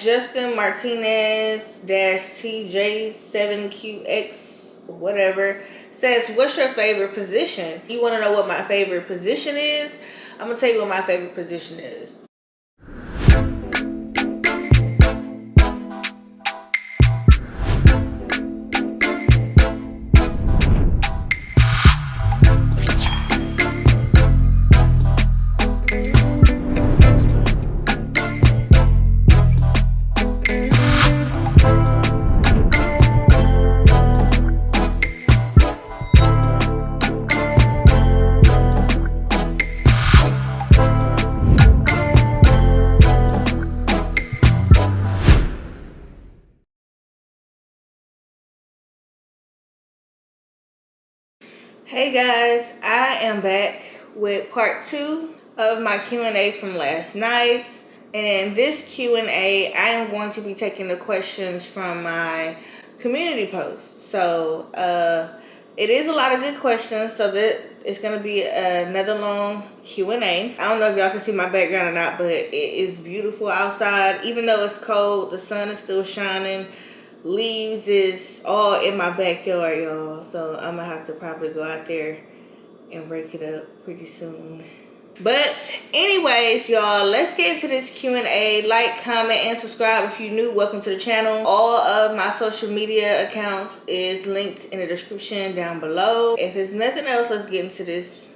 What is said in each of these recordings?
Justin Martinez TJ7QX whatever says, what's your favorite position? You want to know what my favorite position is? I'm gonna tell you what my favorite position is. Hey guys, I am back with part 2 of my Q&A from last night. And in this Q&A, I am going to be taking the questions from my community post. So it is a lot of good questions, so that it's going to be another long Q&A. I don't know if y'all can see my background or not, but it is beautiful outside. Even though it's cold, the sun is still shining. Leaves is all in my backyard, y'all. So I'm gonna have to probably go out there and rake it up pretty soon. But anyways, y'all, let's get into this Q&A. Like, comment, and subscribe if you're new. Welcome to the channel. All of my social media accounts is linked in the description down below. If there's nothing else, let's get into this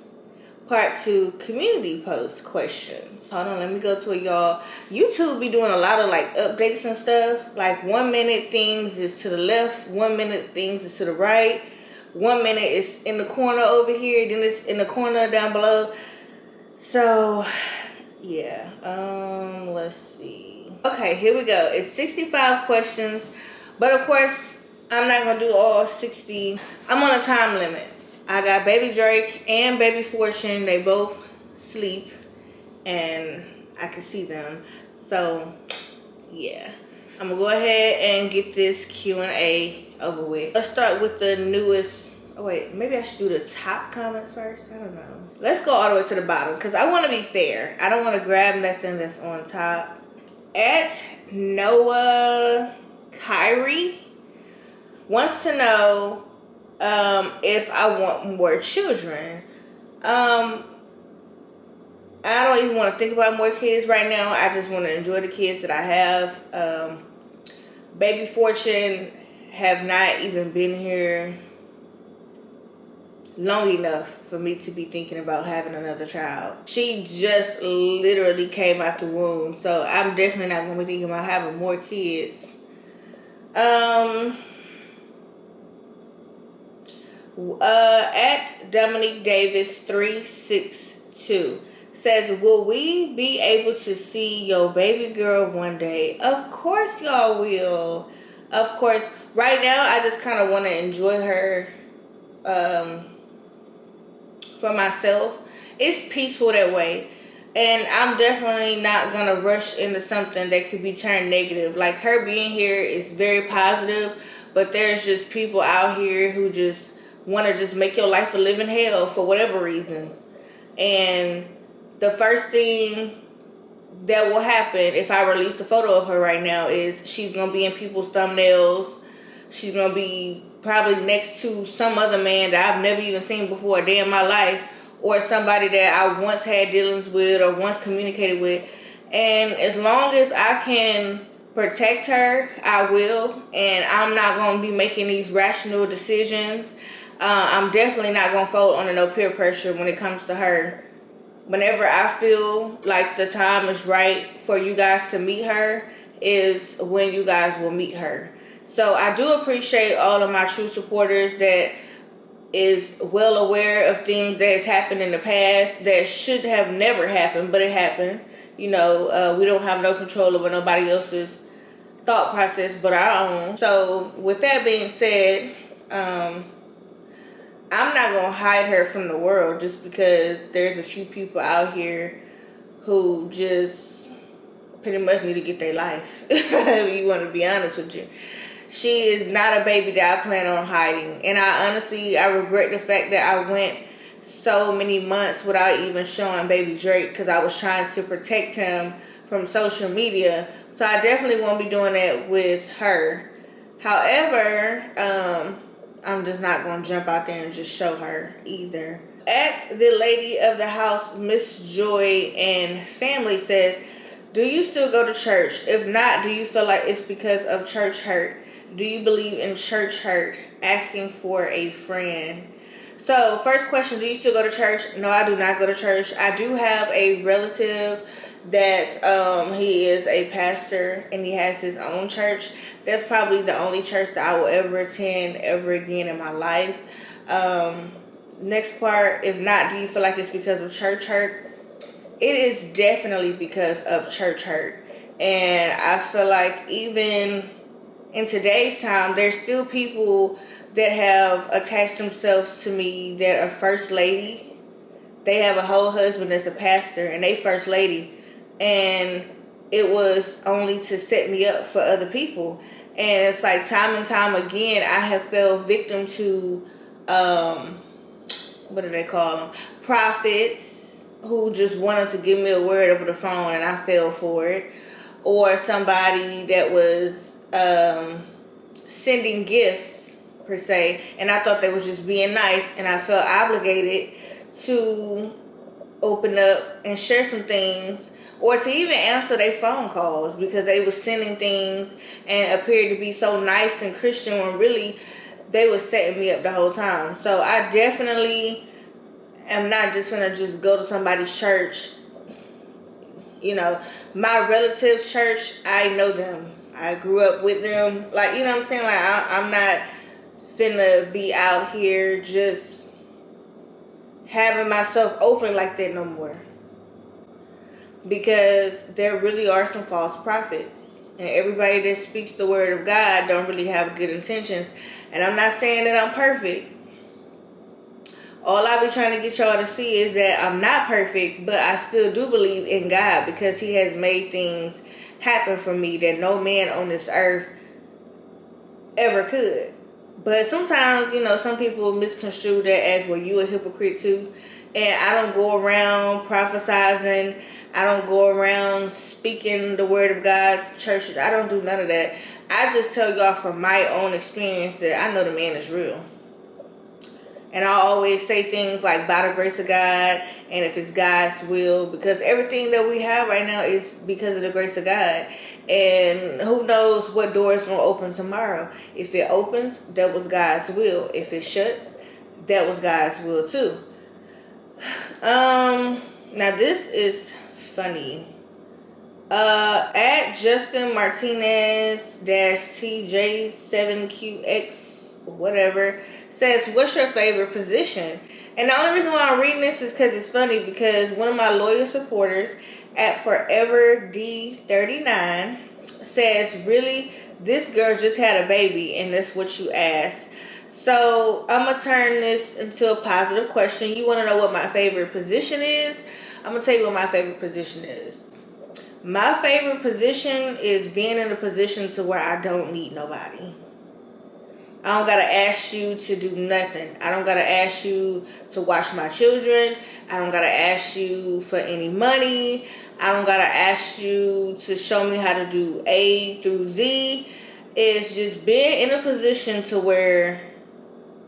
part 2 community post questions. Hold on, let me go to it, y'all. YouTube be doing a lot of like updates and stuff. Like 1 minute things is to the left, 1 minute things is to the right, 1 minute is in the corner over here, then it's in the corner down below. So yeah, let's see. Okay, here we go. It's 65 questions, but of course I'm not gonna do all 60. I'm on a time limit. I got Baby Drake and Baby Fortune. They both sleep and I can see them. So yeah, I'm gonna go ahead and get this Q&A over with. Let's start with the newest. Oh wait, maybe I should do the top comments first. I don't know. Let's go all the way to the bottom because I want to be fair. I don't want to grab nothing that's on top. At Noah Kyrie wants to know if I want more children. I don't even want to think about more kids right now. I just want to enjoy the kids that I have. Baby Fortune have not even been here long enough for me to be thinking about having another child. She just literally came out the womb, so I'm definitely not going to be thinking about having more kids. At Dominique Davis 362 says, will we be able to see your baby girl one day? Of course y'all will. Of course. Right now I just kind of want to enjoy her for myself. It's peaceful that way. And I'm definitely not going to rush into something that could be turned negative. Like, her being here is very positive, but there's just people out here who just want to just make your life a living hell for whatever reason. And the first thing that will happen if I release the photo of her right now is she's going to be in people's thumbnails. She's going to be probably next to some other man that I've never even seen before a day in my life, or somebody that I once had dealings with or once communicated with. And as long as I can protect her, I will. And I'm not going to be making these rational decisions. I'm definitely not going to fold under no peer pressure when it comes to her. Whenever I feel like the time is right for you guys to meet her is when you guys will meet her. So I do appreciate all of my true supporters that is well aware of things that has happened in the past that should have never happened, but it happened. You know, we don't have no control over nobody else's thought process but our own. So with that being said, I'm not going to hide her from the world just because there's a few people out here who just pretty much need to get their life. If you want to be honest with you. She is not a baby that I plan on hiding. And I regret the fact that I went so many months without even showing baby Drake because I was trying to protect him from social media So I definitely won't be doing that with her. However, I'm just not going to jump out there and just show her either. Ask the lady of the house, Miss Joy and family says, do you still go to church? If not, do you feel like it's because of church hurt? Do you believe in church hurt? Asking for a friend. So, first question, do you still go to church? No, I do not go to church. I do have a relative that he is a pastor and he has his own church. That's probably the only church that I will ever attend ever again in my life. Next part, if not, do you feel like it's because of church hurt? It is definitely because of church hurt. And I feel like even in today's time, there's still people that have attached themselves to me that are first lady. They have a whole husband that's a pastor and they first lady. And it was only to set me up for other people. And it's like time and time again, I have fell victim to, what do they call them? Prophets who just wanted to give me a word over the phone and I fell for it. Or somebody that was sending gifts, per se, and I thought they were just being nice, and I felt obligated to open up and share some things, or to even answer their phone calls, because they were sending things and appeared to be so nice and Christian when really they were setting me up the whole time. So I definitely am not just gonna just go to somebody's church. You know, my relatives' church, I know them. I grew up with them. Like, you know what I'm saying? Like, I'm not finna be out here just having myself open like that no more. Because there really are some false prophets. And everybody that speaks the word of God don't really have good intentions. And I'm not saying that I'm perfect. All I be trying to get y'all to see is that I'm not perfect, but I still do believe in God because he has made things happen for me that no man on this earth ever could. But sometimes, you know, some people misconstrue that as, well, you a hypocrite too. And I don't go around prophesizing. I don't go around speaking the word of God to churches. I don't do none of that. I just tell y'all from my own experience that I know the man is real. And I always say things like, by the grace of God, and if it's God's will, because everything that we have right now is because of the grace of God. And who knows what door is going to open tomorrow. If it opens, that was God's will. If it shuts, that was God's will too. Now this is funny. At Justin Martinez TJ7QX whatever says, what's your favorite position? And the only reason why I'm reading this is because it's funny, because one of my loyal supporters at Forever D39 says, really, this girl just had a baby and that's what you asked. So I'm going to turn this into a positive question. You want to know what my favorite position is? I'm going to tell you what my favorite position is. My favorite position is being in a position to where I don't need nobody. I don't gotta ask you to do nothing. I don't gotta ask you to watch my children. I don't gotta ask you for any money. I don't gotta ask you to show me how to do A through Z. It's just being in a position to where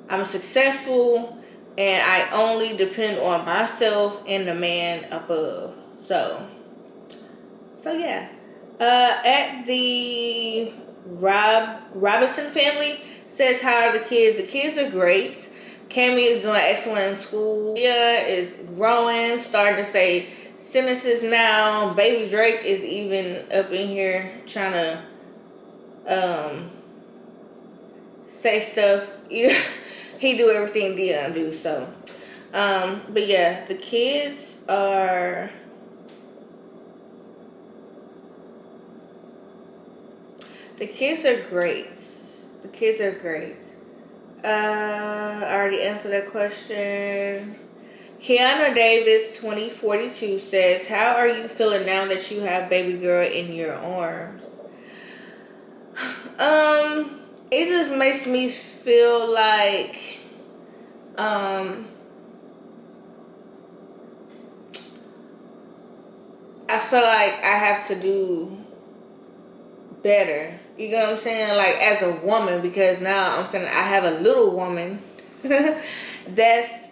I'm successful and I only depend on myself and the man above. So yeah. At the Robinson family says, how are the kids? The kids are great. Cammy is doing excellent in school. Leah is growing, starting to say sentences now. Baby Drake is even up in here trying to say stuff. He do everything Dion do. So, but yeah, the kids are great. The kids are great. I already answered that question. Kiana Davis 2042 says, how are you feeling now that you have baby girl in your arms? It just makes me feel like I feel like I have to do better. You know what I'm saying? Like as a woman, because now I have a little woman that's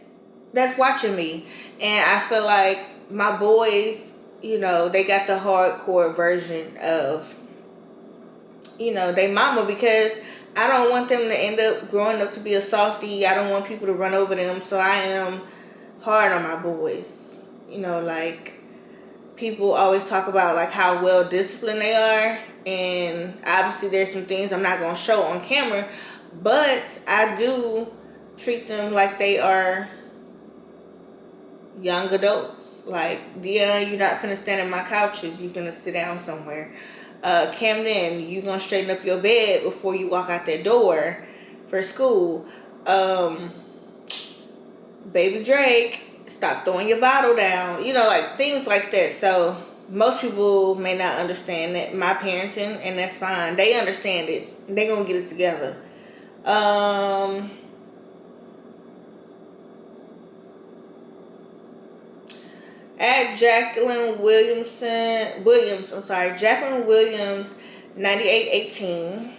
watching me, and I feel like my boys, you know, they got the hardcore version of, you know, they mama, because I don't want them to end up growing up to be a softie. I don't want people to run over them, so I am hard on my boys. You know, like people always talk about like how well disciplined they are, and obviously there's some things I'm not gonna show on camera, but I do treat them like they are young adults. Like, yeah, you're not finna stand in my couches, you finna sit down somewhere. Camden, you gonna straighten up your bed before you walk out that door for school. Baby Drake, stop throwing your bottle down. You know, like things like that. So most people may not understand that my parenting, and that's fine. They understand it. They gonna get it together. At Jacqueline Williams, Jacqueline Williams 9818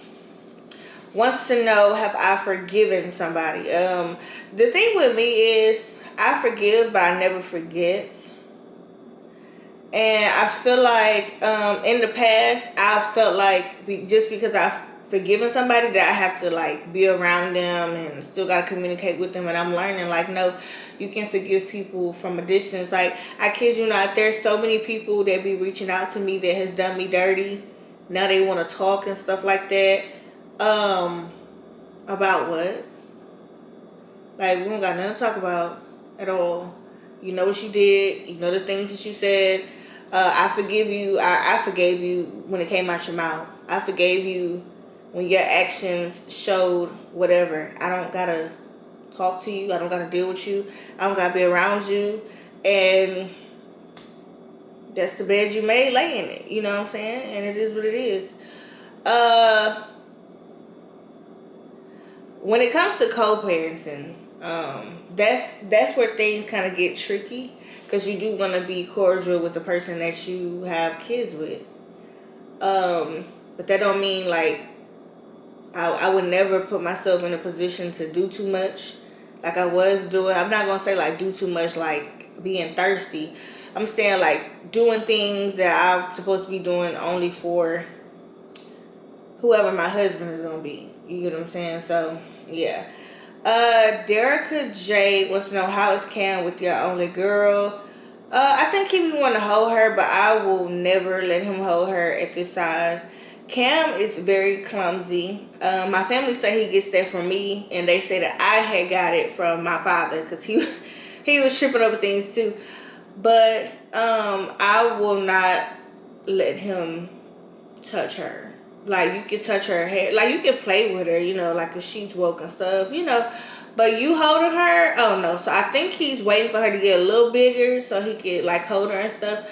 wants to know, have I forgiven somebody? The thing with me is I forgive, but I never forget. And I feel like in the past, I felt like just because I've forgiven somebody that I have to like be around them and still got to communicate with them. And I'm learning like, no, you can forgive people from a distance. Like, I kid you not, there's so many people that be reaching out to me that has done me dirty. Now they want to talk and stuff like that. About what? Like, we don't got nothing to talk about at all. You know what you did. You know the things that you said. I forgive you. I forgave you when it came out your mouth. I forgave you when your actions showed whatever. I don't gotta talk to you. I don't gotta deal with you. I don't gotta be around you. And that's the bed you made, lay in it. You know what I'm saying? And it is what it is. When it comes to co-parenting, that's where things kind of get tricky, because you do want to be cordial with the person that you have kids with. But that don't mean like I would never put myself in a position to do too much like I was doing. I'm not gonna say like do too much like being thirsty. I'm saying like doing things that I'm supposed to be doing only for whoever my husband is gonna be. You get what I'm saying? So yeah. Derica J wants to know, how is Cam with your only girl? I think he would want to hold her, but I will never let him hold her at this size. Cam is very clumsy. My family say he gets that from me, and they say that I had got it from my father, because he was tripping over things too. But I will not let him touch her. Like, you can touch her hair. Like, you can play with her, you know, like if she's woke and stuff, you know. But you holding her, oh no. So I think he's waiting for her to get a little bigger so he could like hold her and stuff.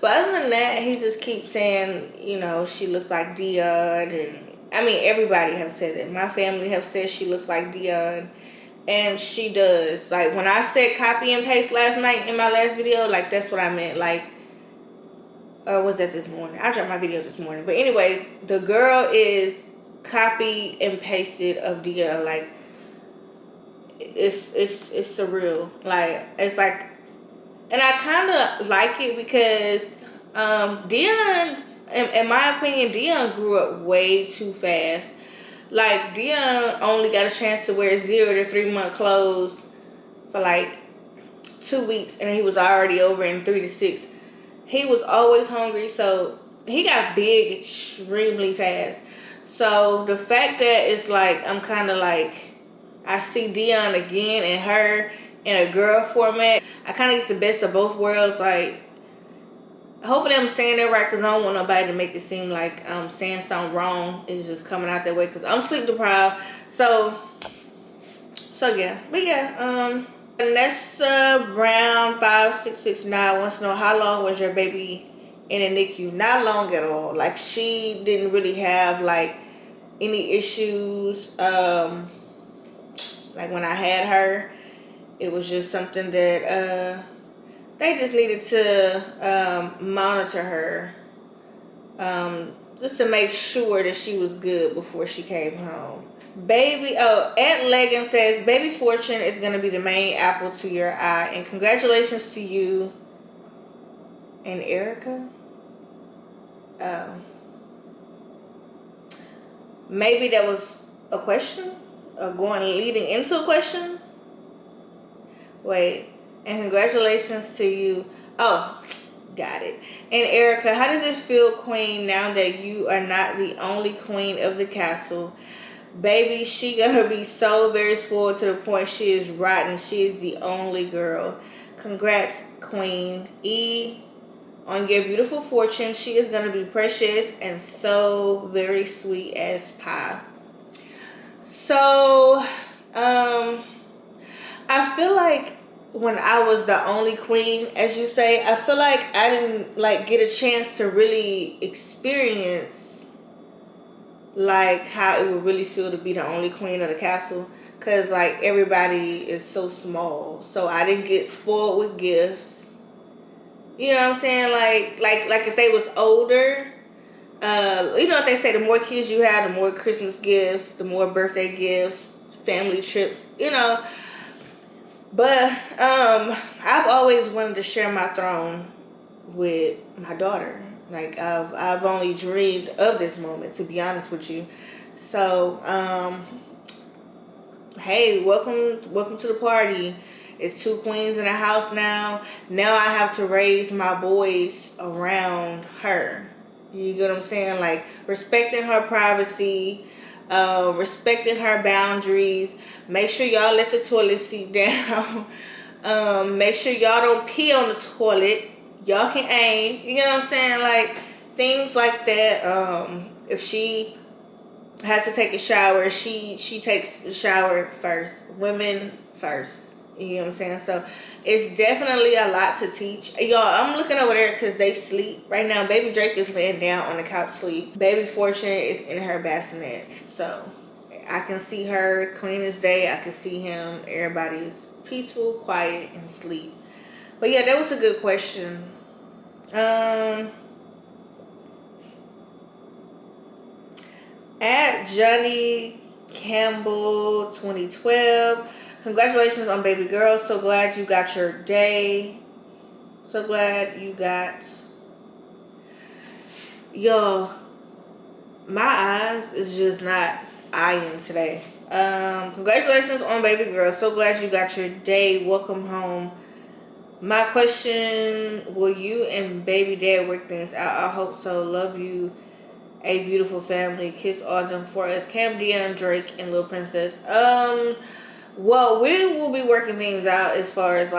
But other than that, he just keeps saying, you know, she looks like Dion. And I mean, everybody have said that. My family have said she looks like Dion. And she does. Like, when I said copy and paste last night in my last video, like, that's what I meant. Like, or was that this morning? I dropped my video this morning. But anyways, the girl is copy and pasted of Dia. Like, it's surreal. Like, it's like, and I kind of like it because Dion, in my opinion, Dion grew up way too fast. Like, Dion only got a chance to wear 0 to 3 month clothes for like 2 weeks, and he was already over in 3 to 6. He was always hungry, so he got big extremely fast. So the fact that it's like, I'm kind of like, I see Dion again and her in a girl format, I kind of get the best of both worlds. Like, hopefully I'm saying it right, because I don't want nobody to make it seem like I'm saying something wrong. It's just coming out that way because I'm sleep deprived. So yeah. But yeah, Vanessa Brown 5669 wants to know, how long was your baby in a NICU? Not long at all. Like, she didn't really have like any issues. Like, when I had her, it was just something that they just needed to monitor her. just to make sure that she was good before she came home. Baby, Ed Leggin says, Baby Fortune is going to be the main apple to your eye. And congratulations to you and Erica. Maybe that was a question? Leading into a question? Wait. And congratulations to you. Oh, got it. And Erica, how does it feel, Queen, now that you are not the only queen of the castle? Baby, she gonna be so very spoiled to the point she is rotten. She is the only girl. Congrats, Queen E, on your beautiful fortune. She is gonna be precious and so very sweet as pie. So, I feel like when I was the only queen, as you say, I feel like I didn't get a chance to really experience how it would really feel to be the only queen of the castle, because everybody is so small, so I didn't get spoiled with gifts. You know what I'm saying? Like if they was older, if they say the more kids you have, the more Christmas gifts, the more birthday gifts, family trips, but I've always wanted to share my throne with my daughter. I've only dreamed of this moment, to be honest with you. So, hey, welcome to the party. It's 2 queens in the house now. Now I have to raise my boys around her. You get what I'm saying? Respecting her privacy, respecting her boundaries. Make sure y'all let the toilet seat down. Make sure y'all don't pee on the toilet. Y'all can aim. You know what I'm saying? Things like that. If she has to take a shower, she takes the shower first. Women first. You know what I'm saying? So it's definitely a lot to teach. Y'all, I'm looking over there because they sleep. Right now, Baby Drake is laying down on the couch sleep. Baby Fortune is in her bassinet. So I can see her clean as day. I can see him. Everybody's peaceful, quiet, and sleep. But yeah, that was a good question. At Johnny Campbell 2012, congratulations on baby girl. So glad you got your day. So glad you got. Y'all, my eyes is just not eyeing today. Congratulations on baby girl. So glad you got your day. Welcome home. My question, will you and baby dad work things out? I hope so. Love you. A beautiful family. Kiss all them for us. Cam, Dion, Drake, and Little Princess. Well, we will be working things out as far as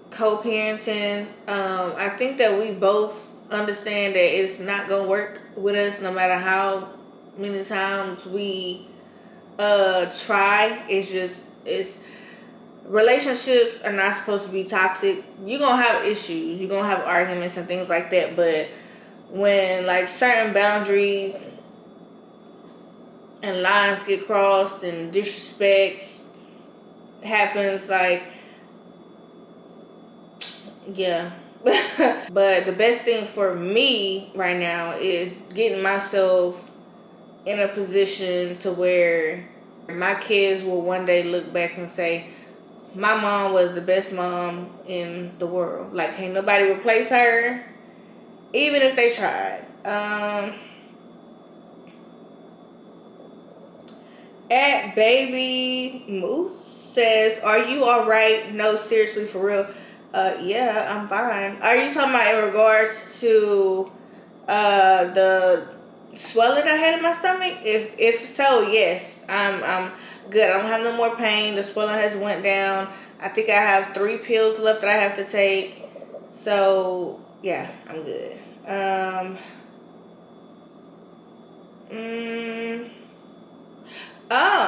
co-parenting. I think that we both understand that it's not gonna work with us no matter how many times we try. It's relationships are not supposed to be toxic. You're gonna have issues, you're gonna have arguments and things like that, but when certain boundaries and lines get crossed and disrespect happens, yeah. But the best thing for me right now is getting myself in a position to where my kids will one day look back and say, my mom was the best mom in the world. Can't nobody replace her, even if they tried. At Baby Moose says, are you alright? No, seriously, for real. Yeah, I'm fine. Are you talking about in regards to the swelling I had in my stomach? If so, yes, I'm good. I don't have no more pain. The swelling has went down. I think I have 3 pills left that I have to take. So yeah, I'm good.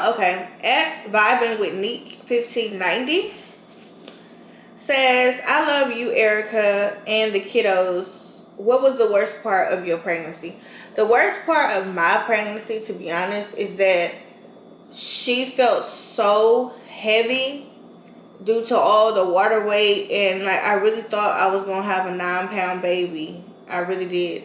Okay. At Vibing with Neek 1590 says, I love you, Erica, and the kiddos. What was the worst part of your pregnancy? The worst part of my pregnancy, to be honest, is that she felt so heavy due to all the water weight, and I really thought I was gonna have a 9-pound baby. I really did.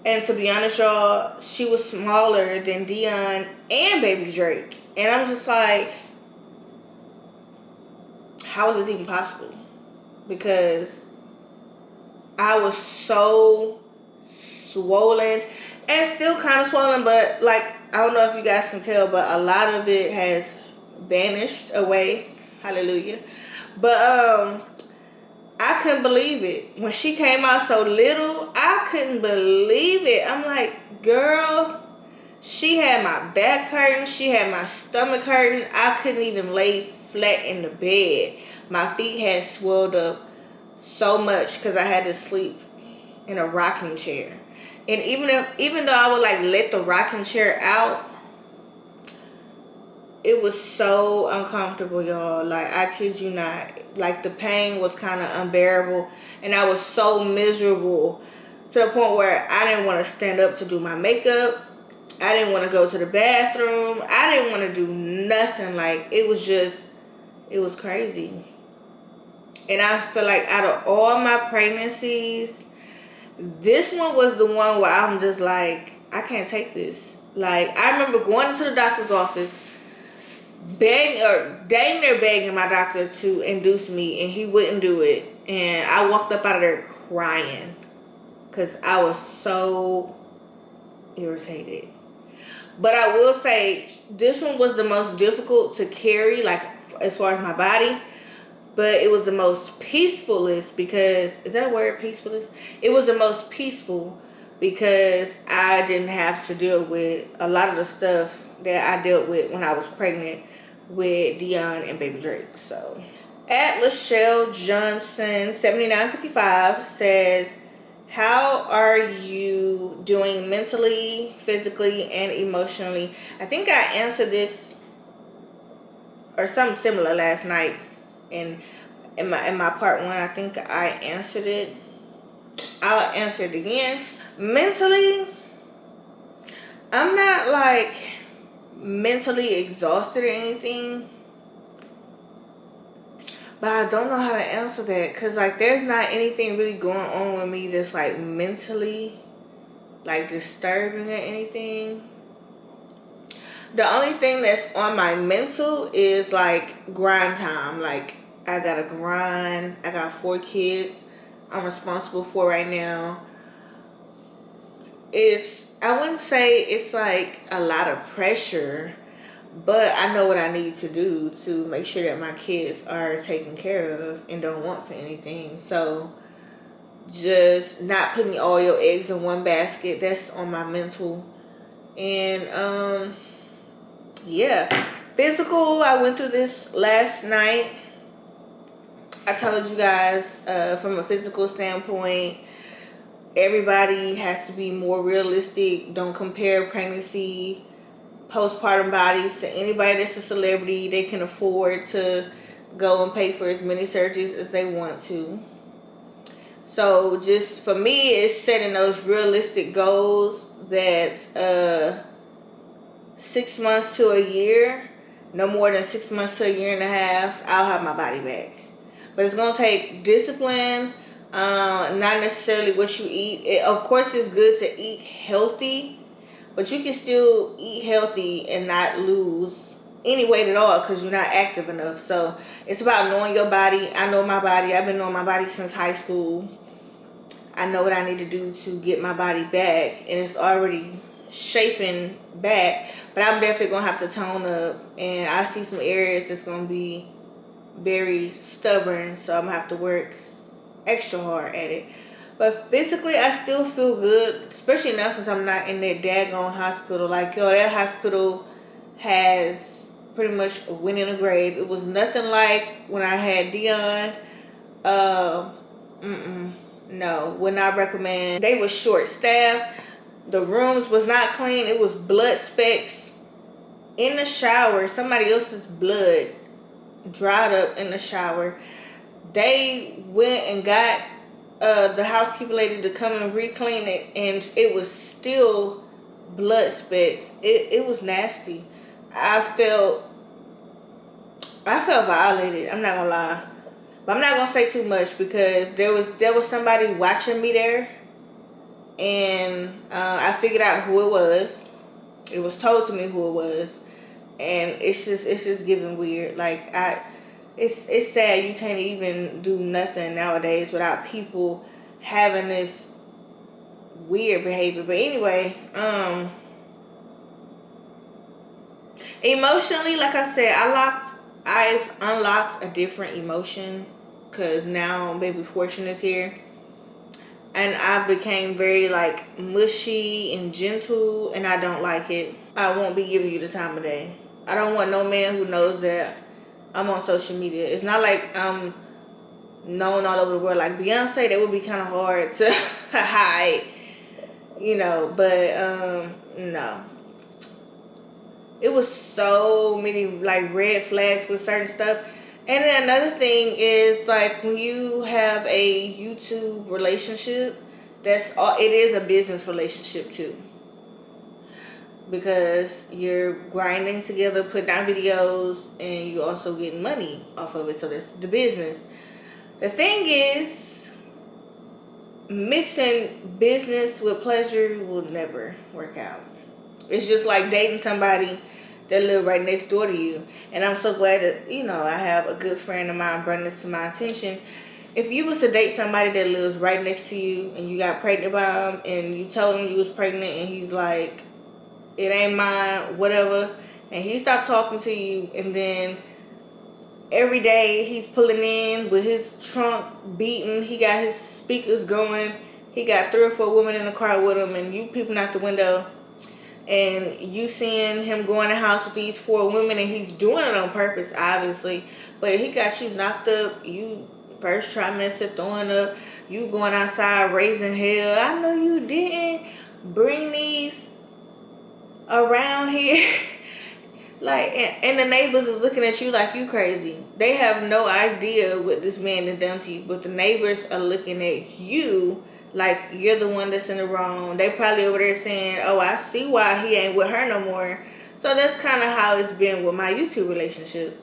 And to be honest, y'all, she was smaller than Dion and Baby Drake. And I'm just like, how is this even possible? Because I was so swollen and still kind of swollen, but like, I don't know if you guys can tell, but a lot of it has vanished away. Hallelujah. But I couldn't believe it. When she came out so little, I couldn't believe it. I'm like, girl, she had my back hurting. She had my stomach hurting. I couldn't even lay flat in the bed. My feet had swelled up so much because I had to sleep in a rocking chair. And even though I would like let the rocking chair out, it was so uncomfortable, y'all. Like, I kid you not. Like, the pain was kind of unbearable. And I was so miserable to the point where I didn't want to stand up to do my makeup. I didn't want to go to the bathroom. I didn't want to do nothing. Like, it was crazy. And I feel like out of all my pregnancies, this one was the one where I'm just like, I can't take this. Like, I remember going into the doctor's office, dang near begging my doctor to induce me, and he wouldn't do it. And I walked up out of there crying because I was so irritated. But I will say, this one was the most difficult to carry, like, as far as my body. But it was the most peacefulest because, is that a word, peacefulest? It was the most peaceful because I didn't have to deal with a lot of the stuff that I dealt with when I was pregnant with Dion and Baby Drake. So, at Lachelle Johnson 7955 says, how are you doing mentally, physically, and emotionally? I think I answered this or something similar last night in my part 1. I think I answered it. I'll answer it again. Mentally, I'm not like mentally exhausted or anything, but I don't know how to answer that because like there's not anything really going on with me that's like mentally like disturbing or anything. The only thing that's on my mental is like grind time. Like, I gotta grind. I got 4 kids I'm responsible for right now. I wouldn't say it's like a lot of pressure, but I know what I need to do to make sure that my kids are taken care of and don't want for anything. So just not putting all your eggs in one basket, that's on my mental. And yeah, physical, I went through this last night. I told you guys, from a physical standpoint, everybody has to be more realistic. Don't compare pregnancy, postpartum bodies to anybody that's a celebrity. They can afford to go and pay for as many surgeries as they want to. So just for me, it's setting those realistic goals that 6 months to a year, no more than 6 months to a year and a half, I'll have my body back. But it's going to take discipline, not necessarily what you eat. Of course, it's good to eat healthy, but you can still eat healthy and not lose any weight at all because you're not active enough. So it's about knowing your body. I know my body. I've been knowing my body since high school. I know what I need to do to get my body back, and it's already shaping back, but I'm definitely gonna have to tone up, and I see some areas that's gonna be very stubborn, so I'm gonna have to work extra hard at it. But physically, I still feel good, especially now since I'm not in that daggone hospital. Like, yo, that hospital has pretty much went in the grave. It was nothing like when I had Dion. No, would not recommend. They were short staffed. The rooms was not clean. It was blood specks in the shower. Somebody else's blood dried up in the shower. They went and got the housekeeper lady to come and re-clean it, and it was still blood specks. It was nasty. I felt violated. I'm not gonna lie, but I'm not gonna say too much because there was somebody watching me there, and I figured out who it was. It was told to me who it was, and it's just giving weird. Like it's sad you can't even do nothing nowadays without people having this weird behavior. But anyway, emotionally, like I said, I've unlocked a different emotion because now baby Fortune is here. And I became very like mushy and gentle, and I don't like it. I won't be giving you the time of day. I don't want no man who knows that I'm on social media. It's not like I'm known all over the world. Like Beyonce, that would be kind of hard to hide, you know. But no. It was so many like red flags with certain stuff. And then another thing is like when you have a YouTube relationship, that's all it is, a business relationship too. Because you're grinding together, putting out videos, and you also getting money off of it. So that's the business. The thing is, mixing business with pleasure will never work out. It's just like dating somebody that live right next door to you. And I'm so glad that, you know, I have a good friend of mine bring this to my attention. If you was to date somebody that lives right next to you and you got pregnant by him and you told him you was pregnant and he's like, it ain't mine, whatever, and he stopped talking to you, and then every day he's pulling in with his trunk beating, he got his speakers going, he got 3 or 4 women in the car with him, and you peeping out the window, and you seeing him go in the house with these 4 women, and he's doing it on purpose, obviously. But he got you knocked up. You first trimester throwing up. You going outside raising hell. I know you didn't bring these around here. Like, and the neighbors is looking at you like you crazy. They have no idea what this man has done to you, but the neighbors are looking at you like you're the one that's in the wrong. They probably over there saying, oh, I see why he ain't with her no more. So that's kind of how it's been with my YouTube relationships.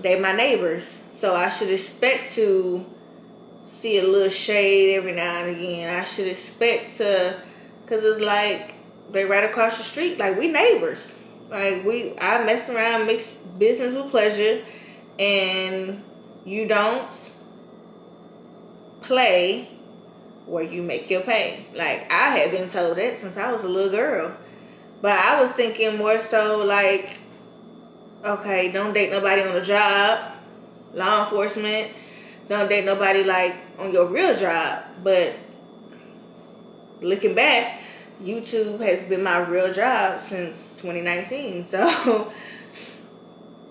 They my neighbors. So I should expect to see a little shade every now and again. I should expect to, because it's like they right across the street. Like, we neighbors. Like, I messed around, mixed business with pleasure, and you don't play where you make your pay. Like, I had been told that since I was a little girl. But I was thinking more so like, okay, don't date nobody on the job, law enforcement. Don't date nobody like on your real job. But looking back, YouTube has been my real job since 2019. So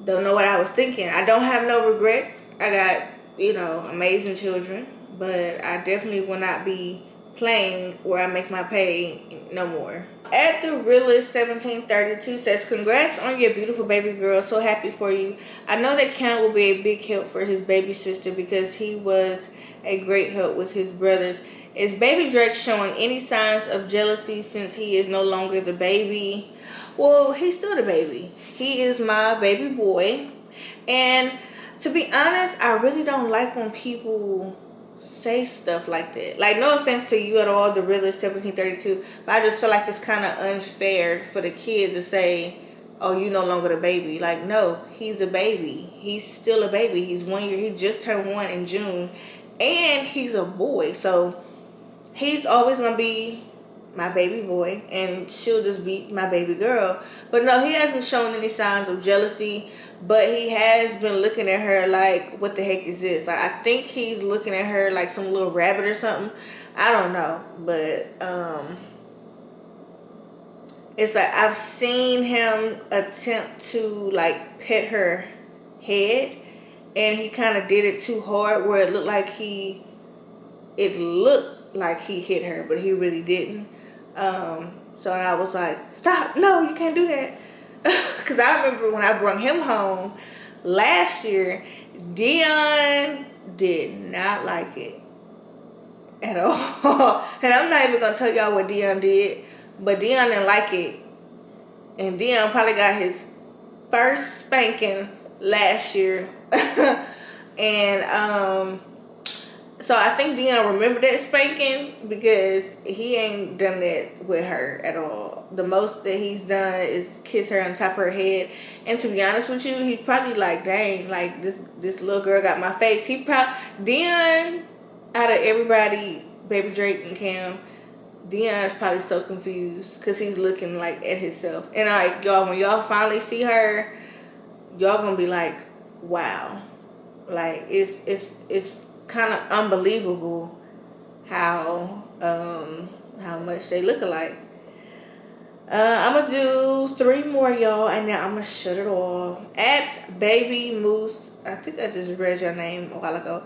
don't know what I was thinking. I don't have no regrets. I got, you know, amazing children. But I definitely will not be playing where I make my pay no more. At the realist 1732 says, congrats on your beautiful baby girl. So happy for you. I know that Count will be a big help for his baby sister because he was a great help with his brothers. Is baby Drake showing any signs of jealousy since he is no longer the baby? Well, he's still the baby. He is my baby boy. And to be honest, I really don't like when people say stuff like that. Like, no offense to you at all, the realist 1732, but I just feel like it's kind of unfair for the kid to say, oh, you no longer the baby. Like, no, he's a baby. He's still a baby. He's 1 year. He just turned 1 in June, and he's a boy. So he's always gonna be my baby boy, and she'll just be my baby girl. But no, he hasn't shown any signs of jealousy. But he has been looking at her like, what the heck is this? Like, I think he's looking at her like some little rabbit or something. I don't know. But it's like I've seen him attempt to like pet her head, and he kind of did it too hard where it looked like he hit her, but he really didn't. So I was like, stop, no, you can't do that. Because I remember when I brought him home last year, Dion did not like it at all. And I'm not even going to tell y'all what Dion did, but Dion didn't like it. And Dion probably got his first spanking last year. And So I think Dion remembered that spanking because he ain't done that with her at all. The most that he's done is kiss her on top of her head. And to be honest with you, he's probably like, dang, like this little girl got my face. He probably Dion, out of everybody, Baby Drake and Cam, Dion is probably so confused because he's looking like at himself. And like y'all, when y'all finally see her, y'all gonna be like, wow, like it's kind of unbelievable how much they look alike. I'm gonna do 3 more, y'all, and then I'm gonna shut it off. At Baby Moose, I think I just read your name a while ago.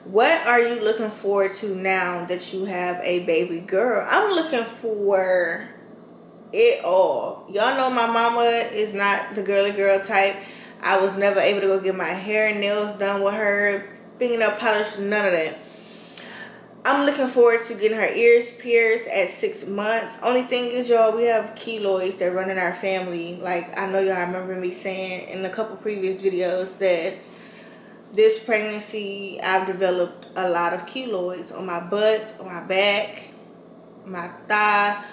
What are you looking forward to now that you have a baby girl? I'm looking for it all. Y'all know my mama is not the girly girl type. I was never able to go get my hair and nails done with her, fingernail polish, none of that. I'm looking forward to getting her ears pierced at 6 months. Only thing is, y'all, we have keloids that run in our family. Like, I know y'all remember me saying in a couple previous videos that this pregnancy, I've developed a lot of keloids on my butt, on my back, my thigh.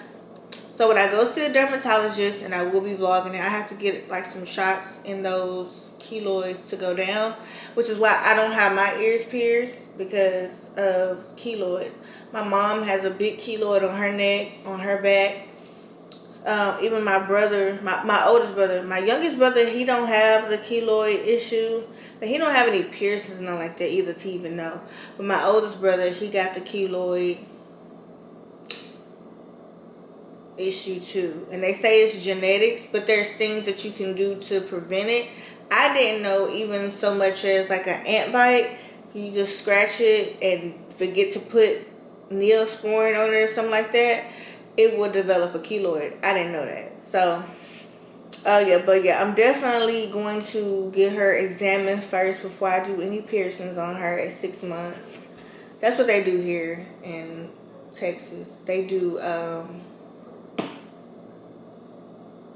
So when I go see a dermatologist, and I will be vlogging it, I have to get like some shots in those keloids to go down, which is why I don't have my ears pierced, because of keloids. My mom has a big keloid on her neck, on her back. Even my brother, my oldest brother, my youngest brother, he don't have the keloid issue, but he don't have any piercings, nothing like that either to even know. But my oldest brother, he got the keloid issue too, and they say it's genetics, but there's things that you can do to prevent it. I didn't know even so much as like an ant bite, you just scratch it and forget to put Neosporin on it or something like that, it will develop a keloid. I didn't know that. So yeah, I'm definitely going to get her examined first before I do any piercings on her at 6 months. That's what they do here in Texas. They do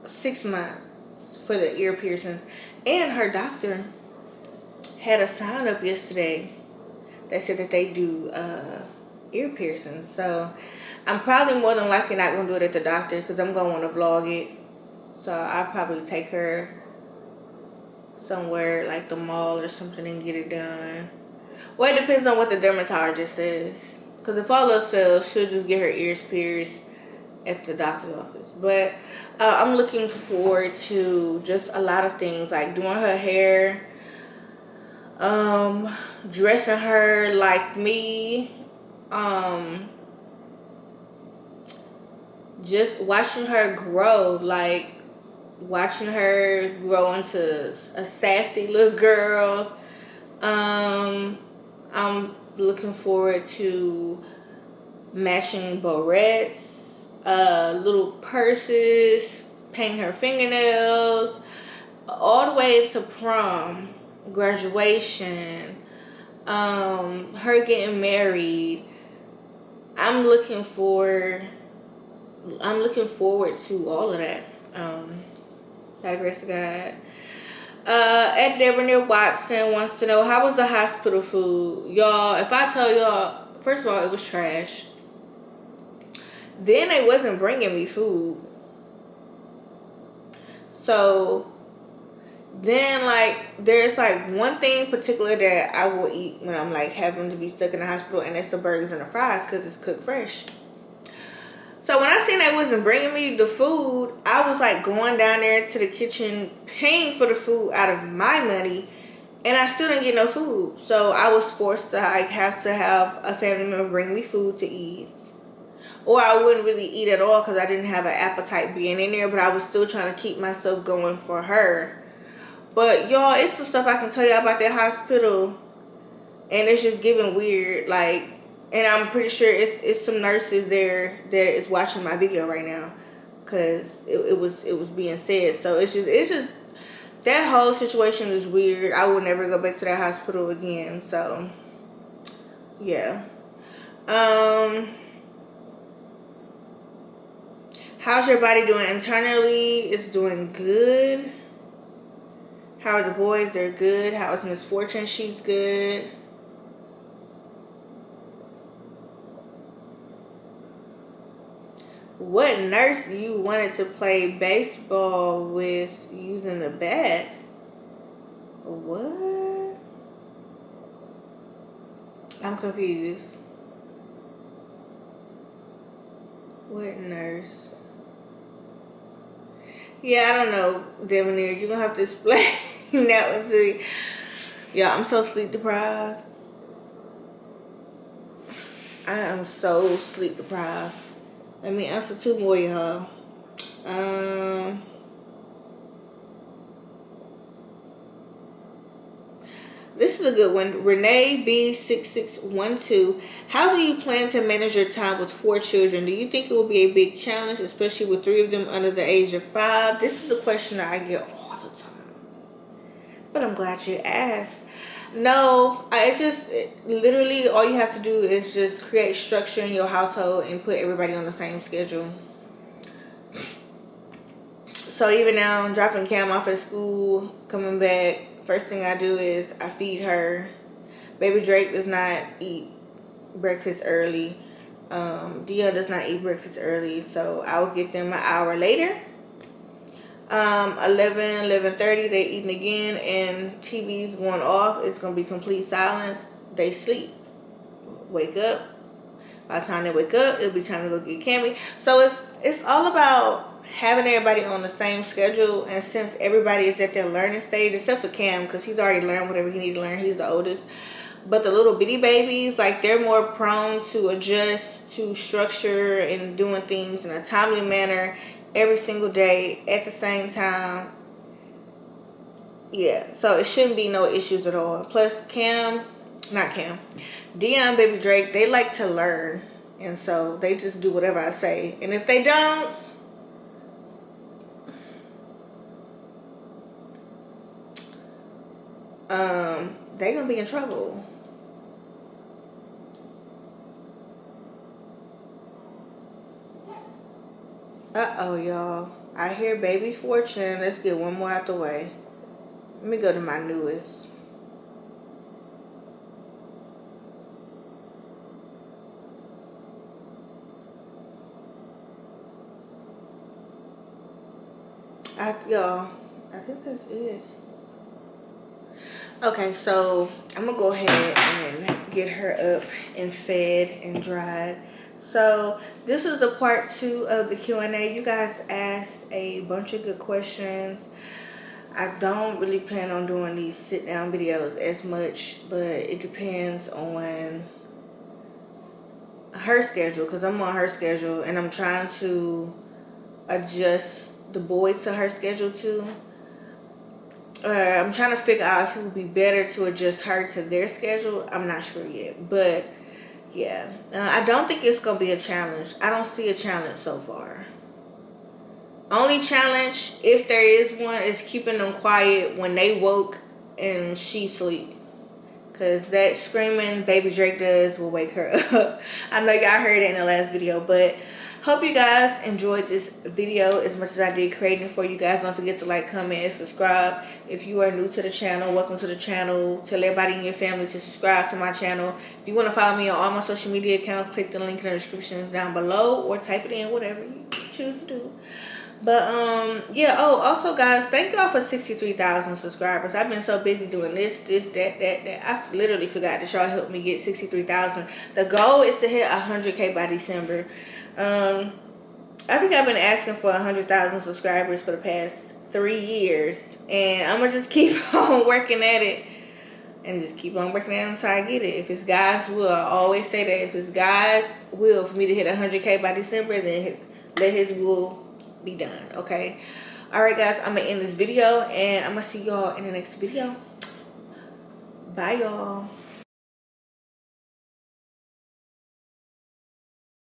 6 months for the ear piercings. And her doctor had a sign up yesterday that said that they do ear piercings. So I'm probably more than likely not going to do it at the doctor because I'm going to want to vlog it. So I'll probably take her somewhere like the mall or something and get it done. Well, it depends on what the dermatologist says. Because if all else fails, she'll just get her ears pierced at the doctor's office. But I'm looking forward to just a lot of things, like doing her hair, dressing her like me, just watching her grow, like watching her grow into a sassy little girl. I'm looking forward to matching barrettes, little purses, painting her fingernails, all the way to prom, graduation, her getting married. I'm looking forward to all of that. By the grace of God. At Deborah Watson wants to know, how was the hospital food? Y'all, if I tell y'all, first of all, it was trash. Then they wasn't bringing me food. So then, like, there's like one thing in particular that I will eat when I'm like having to be stuck in the hospital, and it's the burgers and the fries because it's cooked fresh. So when I seen they wasn't bringing me the food, I was like going down there to the kitchen, paying for the food out of my money, and I still didn't get no food. So I was forced to like have a family member bring me food to eat. Or I wouldn't really eat at all because I didn't have an appetite being in there, but I was still trying to keep myself going for her. But y'all, it's some stuff I can tell y'all about that hospital, and it's just giving weird, like. And I'm pretty sure it's some nurses there that is watching my video right now, cause it was being said. So it's just that whole situation is weird. I will never go back to that hospital again. So yeah. How's your body doing internally? It's doing good. How are the boys? They're good. How is Miss Fortune? She's good. What nurse you wanted to play baseball with using the bat? What? I'm confused. What nurse? Yeah, I don't know, Devanir. You're gonna have to explain that one to me. Yeah, I'm so sleep deprived. I am so sleep deprived. Let me answer 2 more, y'all. This is a good one. Renee B6612. How do you plan to manage your time with 4 children? Do you think it will be a big challenge, especially with 3 of them under the age of 5? This is a question that I get all the time, but I'm glad you asked. No, literally all you have to do is just create structure in your household and put everybody on the same schedule. So even now, I'm dropping Cam off at school, coming back. First thing I do is I feed her. Baby Drake does not eat breakfast early. Dia does not eat breakfast early, so I will get them an hour later. 11:30, they eating again, and TV's going off. It's gonna be complete silence. They sleep. Wake up. By the time they wake up, it'll be time to go get Cammy. So it's all about having everybody on the same schedule, and since everybody is at their learning stage, except for Cam, because he's already learned whatever he needs to learn. He's the oldest. But the little bitty babies, like, they're more prone to adjust to structure and doing things in a timely manner every single day at the same time. Yeah, so it shouldn't be no issues at all. Plus Dion, Baby Drake, they like to learn, and so they just do whatever I say. And if they don't, they're gonna be in trouble. Uh-oh, y'all. I hear Baby Fortune. Let's get one more out the way. Let me go to my newest. Y'all, I think that's it. Okay, so I'm gonna go ahead and get her up and fed and dried. So this is the part 2 of the Q&A. You guys asked a bunch of good questions. I don't really plan on doing these sit down videos as much, but it depends on her schedule, because I'm on her schedule and I'm trying to adjust the boys to her schedule too. I'm trying to figure out if it would be better to adjust her to their schedule. I'm not sure yet, but yeah, I don't think it's gonna be a challenge. I don't see a challenge so far. Only challenge, if there is one, is keeping them quiet when they woke and she sleep, because that screaming Baby Drake does will wake her up. I know y'all heard it in the last video, but hope you guys enjoyed this video as much as I did creating it for you guys. Don't forget to like, comment, and subscribe. If you are new to the channel, welcome to the channel. Tell everybody in your family to subscribe to my channel. If you want to follow me on all my social media accounts, click the link in the descriptions down below, or type it in, whatever you choose to do. But yeah, oh, also guys, thank y'all for 63,000 subscribers. I've been so busy doing this, that. I literally forgot that y'all helped me get 63,000. The goal is to hit 100K by December. I think I've been asking for 100,000 subscribers for the past 3 years, and I'm gonna just keep on working at it, and just keep on working at it until I get it. If it's God's will, I always say that if it's God's will for me to hit 100K by December, then let His will be done. Okay, all right guys, I'm gonna end this video, and I'm gonna see y'all in the next video. Bye y'all.